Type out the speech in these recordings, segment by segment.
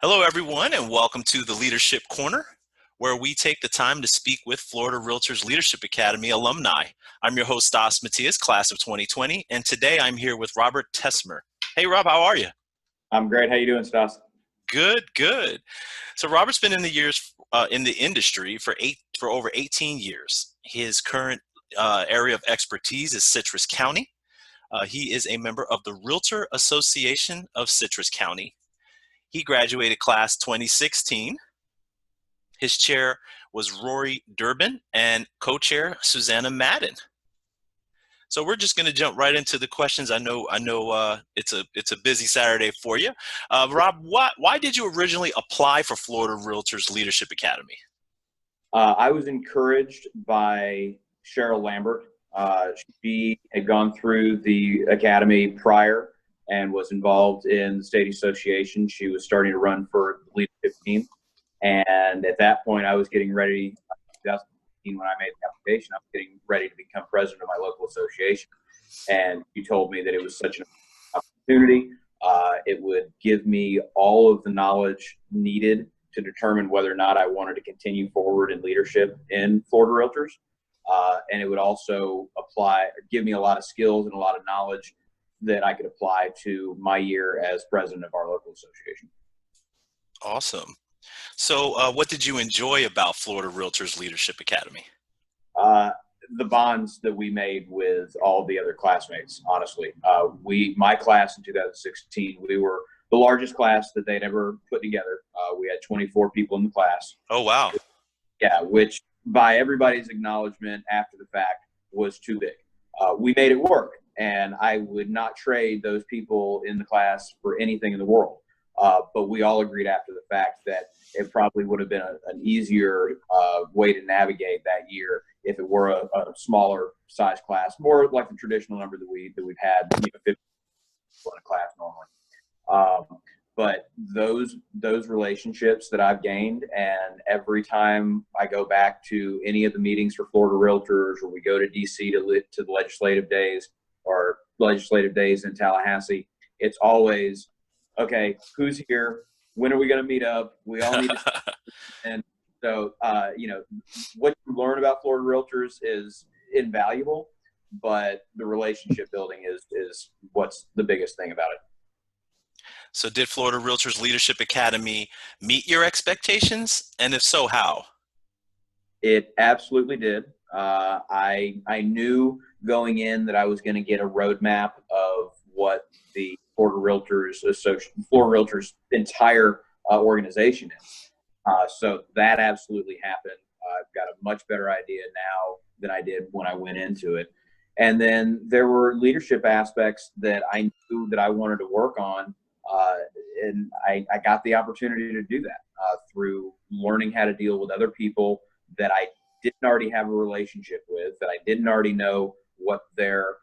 Hello, everyone, and welcome to the Leadership Corner, where we take the time to speak with Florida Realtors Leadership Academy alumni. I'm your host, Stas Matias, class of 2020, and today I'm here with Robert Tessmer. Hey, Rob, how are you? I'm great. How you doing, Stas? Good, good. So Robert's been in the industry for over 18 years. His current area of expertise is Citrus County. He is a member of the Realtor Association of Citrus County. He graduated class 2016. His chair was Rory Durbin and co-chair Susanna Madden. So we're just going to jump right into the questions. I know. It's a busy Saturday for you, Rob. Why did you originally apply for Florida Realtors Leadership Academy? I was encouraged by Cheryl Lambert. She had gone through the academy prior and was involved in the state association. She was starting to run for the leadership team. And at that point, I was getting ready, 2015, when I made the application, I was getting ready to become president of my local association. And she told me that it was such an opportunity. It would give me all of the knowledge needed to determine whether or not I wanted to continue forward in leadership in Florida Realtors. And it would also give me a lot of skills and a lot of knowledge that I could apply to my year as president of our local association. Awesome. So what did you enjoy about Florida Realtors Leadership Academy? The bonds that we made with all the other classmates, honestly. My class in 2016, we were the largest class that they'd ever put together. We had 24 people in the class. Oh, wow. Yeah, which by everybody's acknowledgement after the fact was too big. We made it work, and I would not trade those people in the class for anything in the world. But we all agreed after the fact that it probably would have been an easier way to navigate that year if it were a smaller size class, more like the traditional number that we've had, 50 people in a class normally. But those relationships that I've gained, and every time I go back to any of the meetings for Florida Realtors, or we go to DC to the legislative days or legislative days in Tallahassee, it's always, okay, who's here? When are we going to meet up? We all need to. And so, what you learn about Florida Realtors is invaluable, but the relationship building is what's the biggest thing about it. So did Florida Realtors Leadership Academy meet your expectations? And if so, how? It absolutely did. I knew going in that I was going to get a roadmap of what the Florida Realtors entire organization is. So that absolutely happened. I've got a much better idea now than I did when I went into it. And then there were leadership aspects that I knew that I wanted to work on. And I got the opportunity to do that through learning how to deal with other people that I didn't already have a relationship with, that I didn't already know what their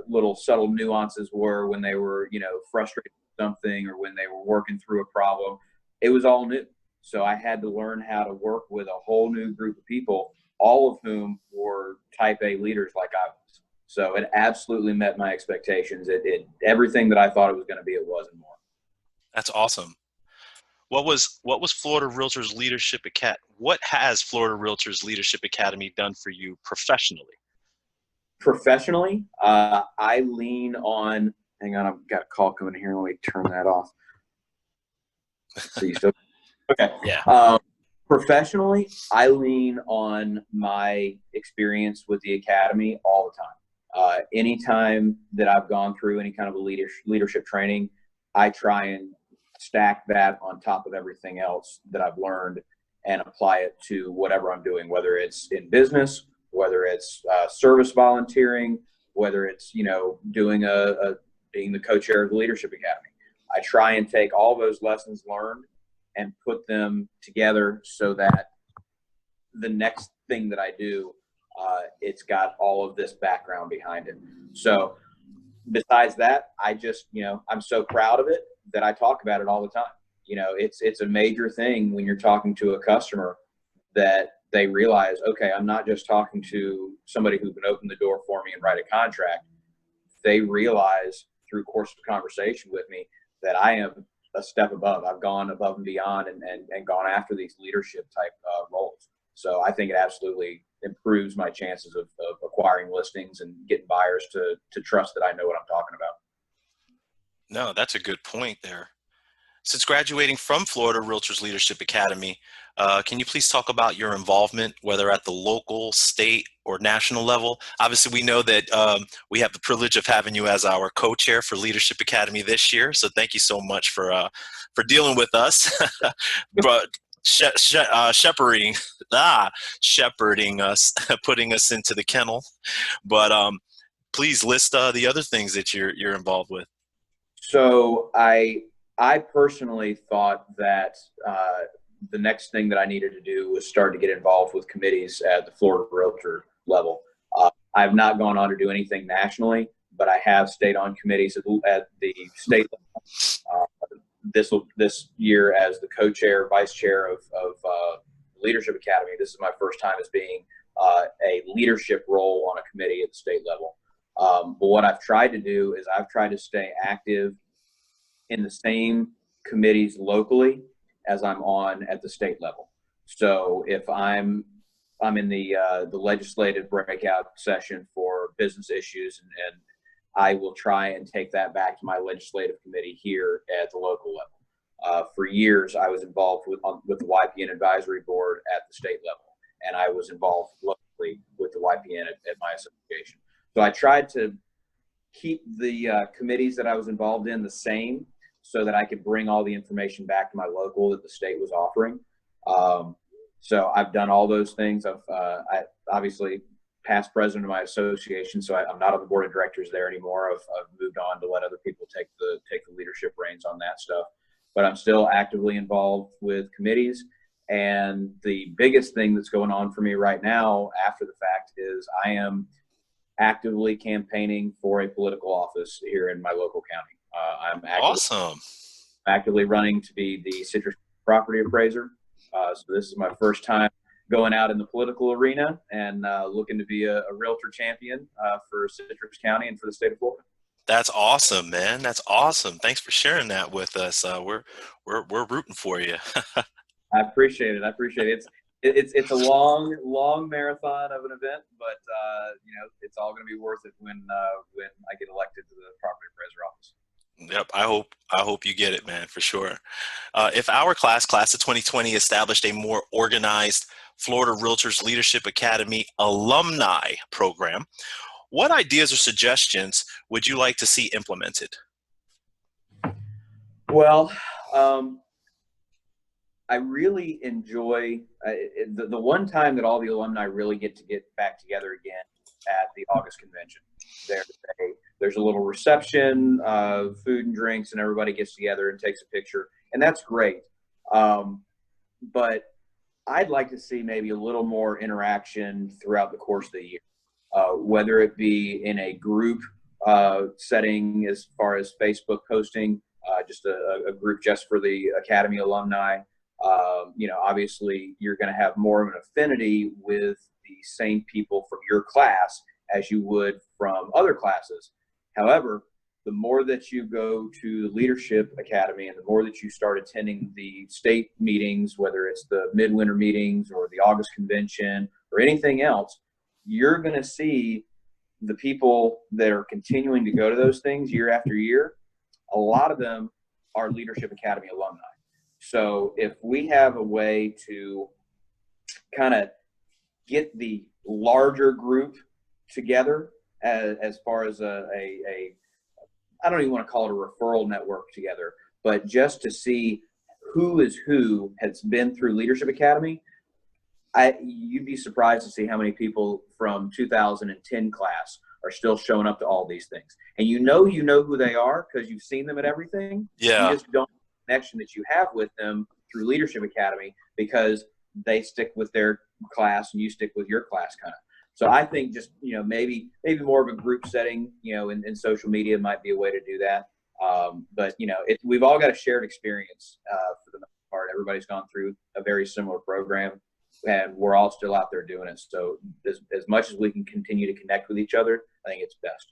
little subtle nuances were when they were, frustrated with something or when they were working through a problem. It was all new. So I had to learn how to work with a whole new group of people, all of whom were type A leaders like I was. So it absolutely met my expectations. Everything that I thought it was going to be, it was and more. That's awesome. What was Florida Realtors Leadership Academy? What has Florida Realtors Leadership Academy done for you professionally? Professionally, I lean on. Hang on, I've got a call coming in here. Let me turn that off. So you still okay? Yeah. Professionally, I lean on my experience with the academy all the time. Anytime that I've gone through any kind of a leadership training, I try and stack that on top of everything else that I've learned and apply it to whatever I'm doing, whether it's in business, whether it's service volunteering, whether it's, doing being the co-chair of the Leadership Academy. I try and take all those lessons learned and put them together so that the next thing that I do, it's got all of this background behind it. So besides that, I just, I'm so proud of it that I talk about it all the time. It's a major thing when you're talking to a customer that they realize, okay, I'm not just talking to somebody who can open the door for me and write a contract. They realize through course of conversation with me that I am a step above. I've gone above and beyond and gone after these leadership type roles. So I think it absolutely improves my chances of acquiring listings and getting buyers to trust that I know what I'm talking about. No, that's a good point there. Since graduating from Florida Realtors Leadership Academy, can you please talk about your involvement, whether at the local, state, or national level? Obviously, we know that we have the privilege of having you as our co-chair for Leadership Academy this year. So thank you so much for dealing with us, but shepherding, shepherding us, putting us into the kennel. But please list the other things that you're involved with. So I personally thought that the next thing that I needed to do was start to get involved with committees at the Florida Realtor level. I've not gone on to do anything nationally, but I have stayed on committees at the state level. This year as the co-chair, vice chair of Leadership Academy. This is my first time as being a leadership role on a committee at the state level. But what I've tried to do is I've tried to stay active in the same committees locally as I'm on at the state level. So if I'm in the legislative breakout session for business issues, and I will try and take that back to my legislative committee here at the local level. For years, I was involved with the YPN advisory board at the state level, and I was involved locally with the YPN at my association. So I tried to keep the committees that I was involved in the same, so that I could bring all the information back to my local that the state was offering. So I've done all those things. I obviously past president of my association, so I'm not on the board of directors there anymore. I've moved on to let other people take the leadership reins on that stuff. But I'm still actively involved with committees. And the biggest thing that's going on for me right now after the fact is I am actively campaigning for a political office here in my local county. I'm actively running to be the citrus property appraiser. So this is my first time going out in the political arena and looking to be a realtor champion for Citrus County and for the state of Florida. That's awesome, man. That's awesome. Thanks for sharing that with us. We're rooting for you. I appreciate it. It's a long marathon of an event, but it's all going to be worth it when I get elected to the property appraiser office. Yep, I hope you get it, man, for sure. If our class of 2020 established a more organized Florida Realtors Leadership Academy alumni program, what ideas or suggestions would you like to see implemented? Well, I really enjoy the one time that all the alumni really get back together again at the August convention. There's a little reception, food and drinks, and everybody gets together and takes a picture, and that's great. But I'd like to see maybe a little more interaction throughout the course of the year, whether it be in a group setting as far as Facebook posting, just a group just for the Academy alumni. Obviously you're going to have more of an affinity with the same people from your class as you would from other classes. However, the more that you go to the Leadership Academy and the more that you start attending the state meetings, whether it's the midwinter meetings or the August convention or anything else, you're going to see the people that are continuing to go to those things year after year. A lot of them are Leadership Academy alumni. So if we have a way to kind of get the larger group together as far as I don't even want to call it a referral network together, but just to see who has been through Leadership Academy, you'd be surprised to see how many people from 2010 class are still showing up to all these things. And you know who they are because you've seen them at everything. Yeah. You just don't have the connection that you have with them through Leadership Academy because they stick with their class and you stick with your class kind of. So I think just, maybe more of a group setting, in social media might be a way to do that. But, we've all got a shared experience for the most part. Everybody's gone through a very similar program and we're all still out there doing it. So as much as we can continue to connect with each other, I think it's best.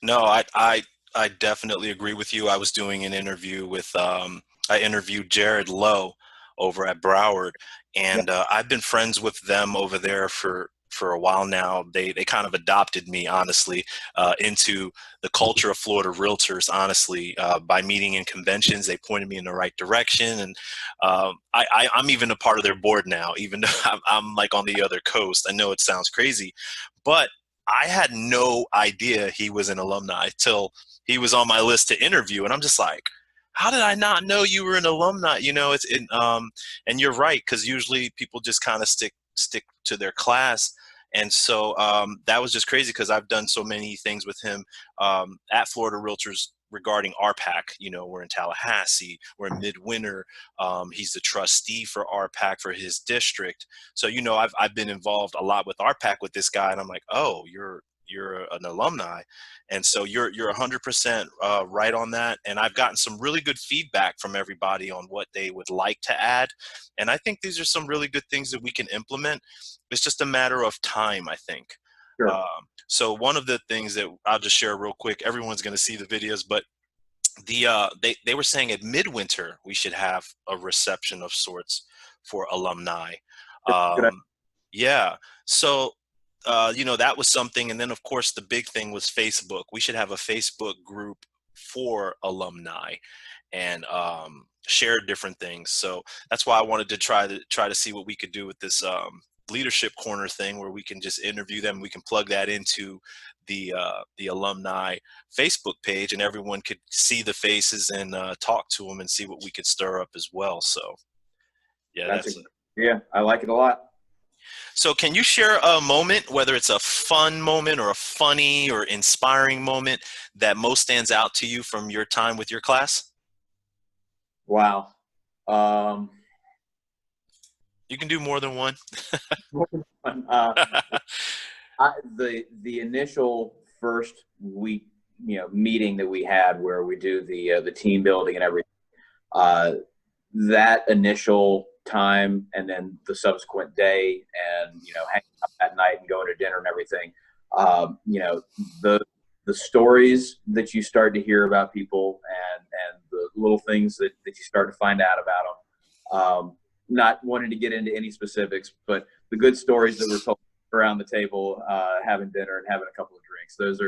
No, I I definitely agree with you. I was doing an interview with, I interviewed Jared Lowe over at Broward, Yeah, and I've been friends with them over there for a while now. They kind of adopted me, honestly, into the culture of Florida Realtors, honestly, by meeting in conventions. They pointed me in the right direction, and I'm even a part of their board now, even though I'm like on the other coast. I know it sounds crazy, but I had no idea he was an alumni till he was on my list to interview, and I'm just like, how did I not know you were an alumni? You know, and you're right, because usually people just kind of stick to their class. And so that was just crazy, because I've done so many things with him at Florida Realtors regarding RPAC. You know, we're in Tallahassee, we're in Midwinter. He's the trustee for RPAC for his district. So, you know, I've been involved a lot with RPAC with this guy, and I'm like, oh, you're an alumni. And so you're 100% right on that. And I've gotten some really good feedback from everybody on what they would like to add. And I think these are some really good things that we can implement. It's just a matter of time, I think. sure. So one of the things that I'll just share real quick, everyone's going to see the videos, but they were saying at Midwinter we should have a reception of sorts for alumni. Good. Um, yeah. So you know, that was something. And then, of course, the big thing was Facebook. We should have a Facebook group for alumni and share different things. So that's why I wanted to try to see what we could do with this leadership corner thing, where we can just interview them. We can plug that into the alumni Facebook page, and everyone could see the faces and talk to them and see what we could stir up as well. So yeah, That's a, that's yeah, I like it a lot. So can you share a moment, whether it's a fun moment or a funny or inspiring moment, that most stands out to you from your time with your class? Wow. Um, You can do more than one. uh, the initial first week, meeting that we had where we do the team building and everything, uh, that initial time and then the subsequent day, and hanging out that night and going to dinner and everything, the the stories that you start to hear about people, and the little things that you start to find out about them. Not wanting to get into any specifics, but the good stories that were told around the table, having dinner and having a couple of drinks. Those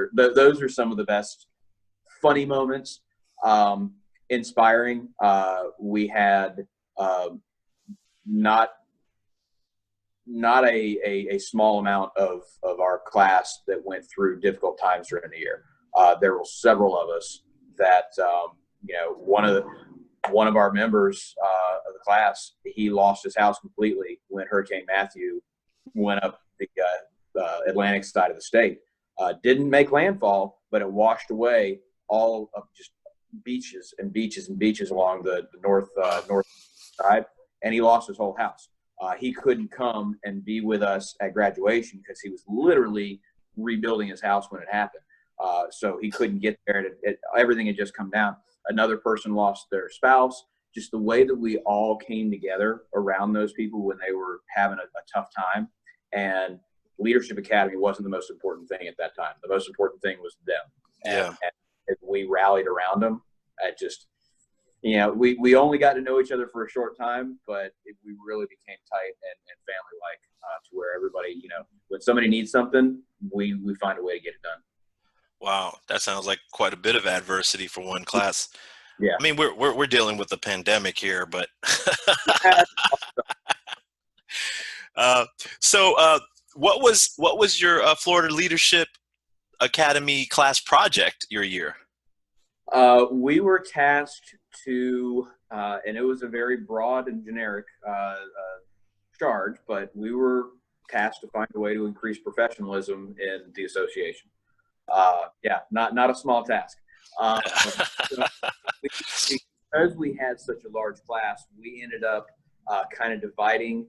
are some of the best funny moments. Inspiring. We had not a small amount of our class that went through difficult times during the year. There were several of us that one of our members of the class, he lost his house completely when Hurricane Matthew went up the Atlantic side of the state. Didn't make landfall, but it washed away all of just beaches and beaches and beaches along the north side, and he lost his whole house. He couldn't come and be with us at graduation because he was literally rebuilding his house when it happened. So he couldn't get there. Everything had just come down. Another person lost their spouse. Just the way that we all came together around those people when they were having a tough time. And Leadership Academy wasn't the most important thing at that time. The most important thing was them. Yeah. And we rallied around them. We only got to know each other for a short time, but we really became tight and family-like, to where everybody, when somebody needs something, we find a way to get it done. Wow. That sounds like quite a bit of adversity for one class. Yeah. I mean, we're dealing with the pandemic here, but uh, so what was your Florida Leadership Academy class project your year? We were tasked to, and it was a very broad and generic charge, but we were tasked to find a way to increase professionalism in the association. Not a small task. So because we had such a large class, we ended up kind of dividing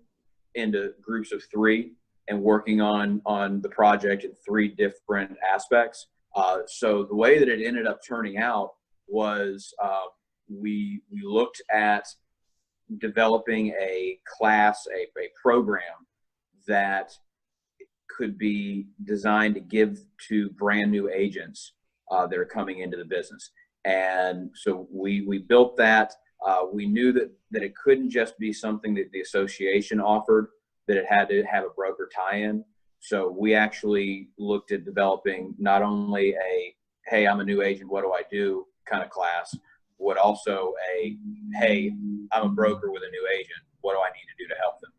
into groups of three and working on the project in three different aspects. So the way that it ended up turning out was we looked at developing a class, a program that could be designed to give to brand new agents that are coming into the business. And so we built that. We knew that it couldn't just be something that the association offered, that it had to have a broker tie-in. So we actually looked at developing not only a, hey, I'm a new agent, what do I do kind of class, but also a, hey, I'm a broker with a new agent, what do I need to do to help them?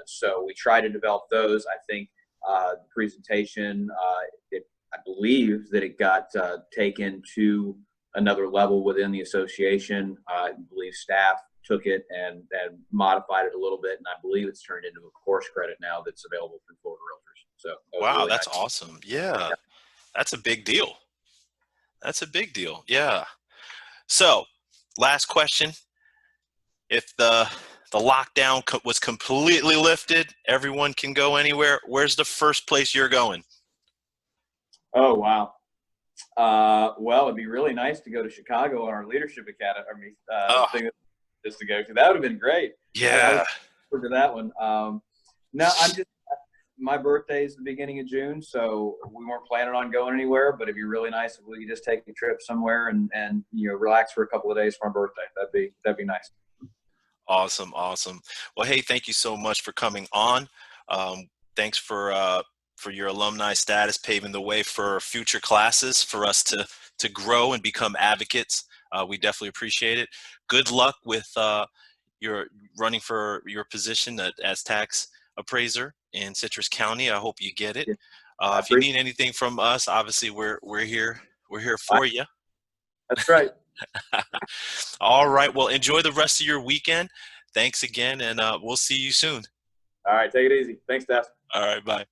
So we try to develop those. I think the presentation, I believe that it got taken to another level within the association. I believe staff took it and modified it a little bit, and I believe it's turned into a course credit now that's available through Florida Realtors. So that was Wow, really that's nice. awesome. Yeah, that's a big deal. That's a big deal. Yeah. So, last question. If the lockdown was completely lifted, everyone can go anywhere. Where's the first place you're going? Oh, wow. Well, it'd be really nice to go to Chicago on our leadership academy Oh, thing just to go to. That would have been great. I was yeah. looking forward to that one. No, my birthday is the beginning of June, so we weren't planning on going anywhere, but it'd be really nice if we could just take a trip somewhere and relax for a couple of days for my birthday. That'd be nice. Awesome, awesome. Well, hey, thank you so much for coming on. Thanks for your alumni status, paving the way for future classes for us to grow and become advocates. We definitely appreciate it. Good luck with your running for your position as tax appraiser in Citrus County. I hope you get it. Yeah, I If you appreciate need anything from us, obviously we're here. We're here it. for you. That's right. All right. Well, enjoy the rest of your weekend. Thanks again, and we'll see you soon. All right, take it easy. Thanks, Steph. All right. Bye.